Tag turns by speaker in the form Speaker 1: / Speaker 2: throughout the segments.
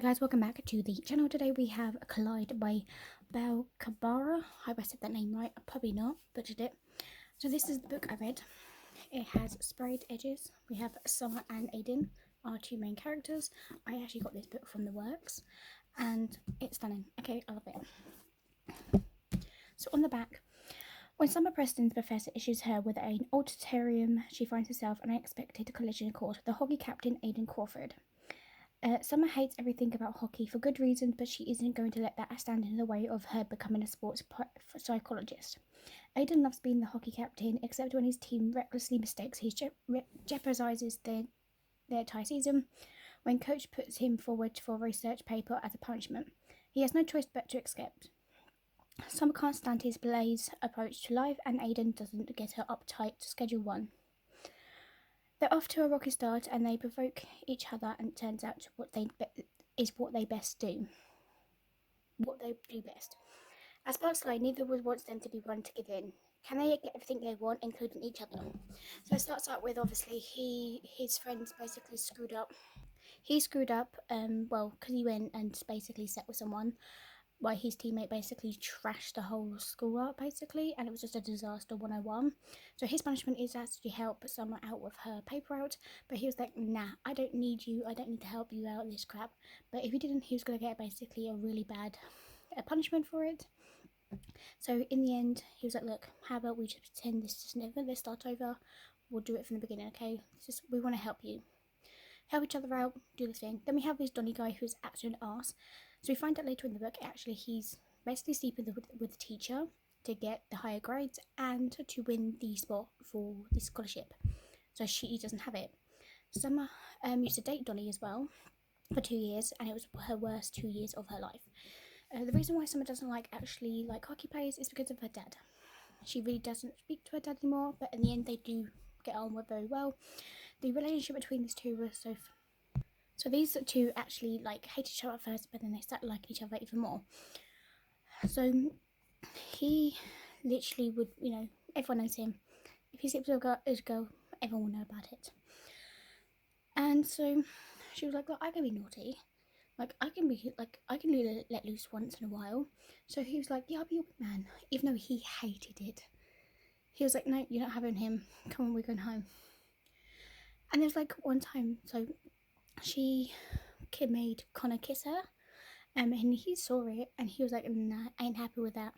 Speaker 1: Guys, welcome back to the channel. Today we have a Collide by Khabra. I hope I said that name right. Probably not, butchered it. So this is the book I read. It has sprayed edges. We have Summer and Aiden, our two main characters. I actually got this book from the works and it's stunning. Okay, I love it. So on the back, when Summer Preston's professor issues her with an auditorium, she finds herself an unexpected collision course with the hockey captain Aiden Crawford. Summer hates everything about hockey for good reasons, but she isn't going to let that stand in the way of her becoming a sports psychologist. Aiden loves being the hockey captain, except when his team recklessly mistakes he jeopardizes their entire season. When coach puts him forward for a research paper as a punishment, he has no choice but to accept. Summer can't stand his blaze approach to life, and Aiden doesn't get her uptight schedule one. They're off to a rocky start and they provoke each other, and it turns out what they best do. What they do best. As sparks fly, neither would wants them to be one to give in. Can they get everything they want, including each other? So it starts out with obviously his friends basically screwed up. He screwed up, because he went and basically sat with someone, why his teammate basically trashed the whole school up basically, and it was just a disaster 101. So his punishment is actually help Summer out with her paper out, but he was like, nah, I don't need you, I don't need to help you out this crap. But if he didn't, he was going to get basically a really bad punishment for it. So in the end, he was like, look, how about we just pretend this is never, let's start over, we'll do it from the beginning, okay? We want to help you. Help each other out, do this thing. Then we have this Donny guy who's actually an arse. So we find out later in the book, actually, he's basically sleeping with the teacher to get the higher grades and to win the spot for the scholarship. So she doesn't have it. Summer used to date Donny as well for 2 years, and it was her worst 2 years of her life. The reason why Summer doesn't like hockey players is because of her dad. She really doesn't speak to her dad anymore, but in the end they do get on with very well. The relationship between these two was so these two actually hate each other at first, but then they start liking each other even more. So he literally would, everyone knows him. If he sleeps with a girl, everyone will know about it. And so she was like, look, I can be naughty. I can let loose once in a while. So he was like, yeah, I'll be your man, even though he hated it. He was like, no, you're not having him. Come on, we're going home. And it was one time, so she made Connor kiss her, and he saw it, and he was like, nah, I ain't happy with that.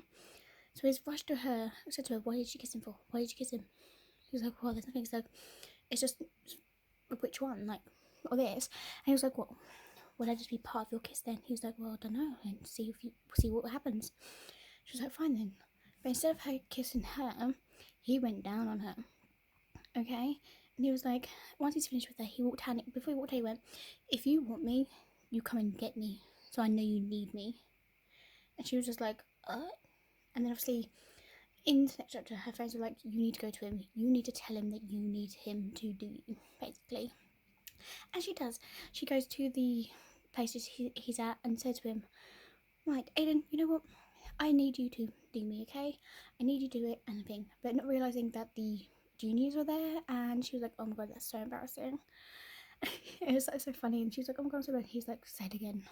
Speaker 1: So he's rushed to her, said to her, what did you kiss him for? Why did you kiss him? He was like, well, there's nothing. He's like, it's just, which one? Or this? And he was like, what? Would I just be part of your kiss then? He was like, well, I don't know, and see what happens. She was like, fine then. But instead of her kissing her, he went down on her. Okay? And he was like, once he's finished with her, he walked out. Before he walked out, he went, if you want me, you come and get me, so I know you need me. And she was just like, and then obviously in the next chapter, her friends were like, you need to go to him, you need to tell him that you need him to do you, basically. And she does. She goes to the places he's at and says to him, right, Aiden, you know what, I need you to do me, okay? I need you to do it and everything. But not realising that the juniors were there, and she was like, oh my god, that's so embarrassing. It was so funny, and she was like, oh my god, I'm so bad. He's like, say it again.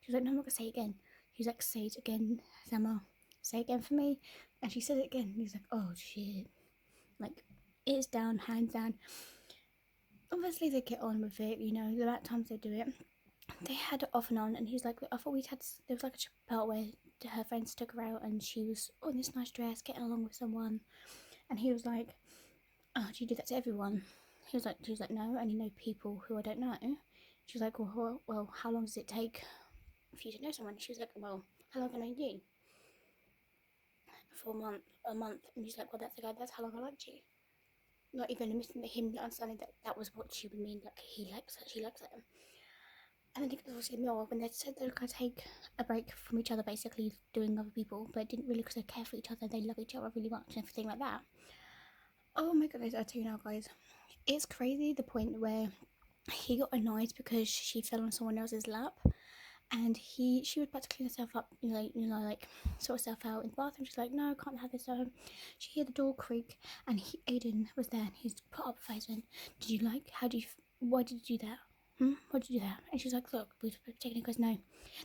Speaker 1: She was like, no, I'm not gonna say it again. He's like, say it again, Summer, say it again for me. And she said it again, and he's like, oh shit, it's down, hands down. Obviously they get on with it, the amount of times they do it. They had it off and on, and he was like, I thought there was a part where her friends took her out and she was on this nice dress getting along with someone, and he was like, oh, do you do that to everyone? She was like, no, I only know people who I don't know. She was like, well, how long does it take for you to know someone? She was like, well, how long have I known you? For a month. And he's like, well, that's how long I liked you. Not even admitting that him understanding that was what she would mean, he likes her, she likes him. And then it was obviously more when they said they were going to take a break from each other, basically doing other people, but it didn't really, because they care for each other, they love each other really much and everything like that. Oh my goodness, I tell you now, guys, it's crazy the point where he got annoyed because she fell on someone else's lap, and she was about to clean herself up, sort herself out in the bathroom. She's like, no, I can't have this home. She heard the door creak, and Aiden was there, and he's put up a face and, why did you do that? What did you do that? And she's like, look, we've taken it. He goes, no,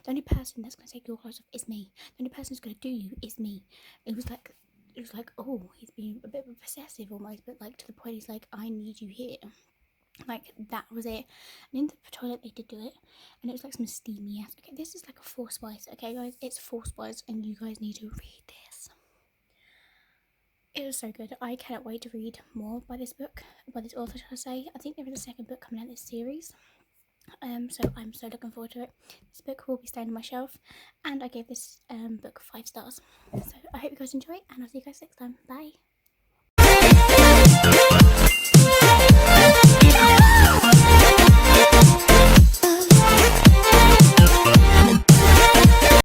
Speaker 1: the only person that's going to take your clothes off is me. The only person who's going to do you is me. It was like, oh, he's being a bit possessive almost, but like to the point he's like, I need you here. Like, that was it. And in the toilet they did do it, and it was like some steamy ass. Okay, this is like a 4 spice. Okay, guys, it's 4 spice, and you guys need to read this. It was so good. I cannot wait to read more by this book, by this author, shall I say. I think there is a second book coming out in this series. So I'm so looking forward to it. This book will be staying on my shelf, and I gave this book 5 stars. So I hope you guys enjoy, and I'll see you guys next time. Bye.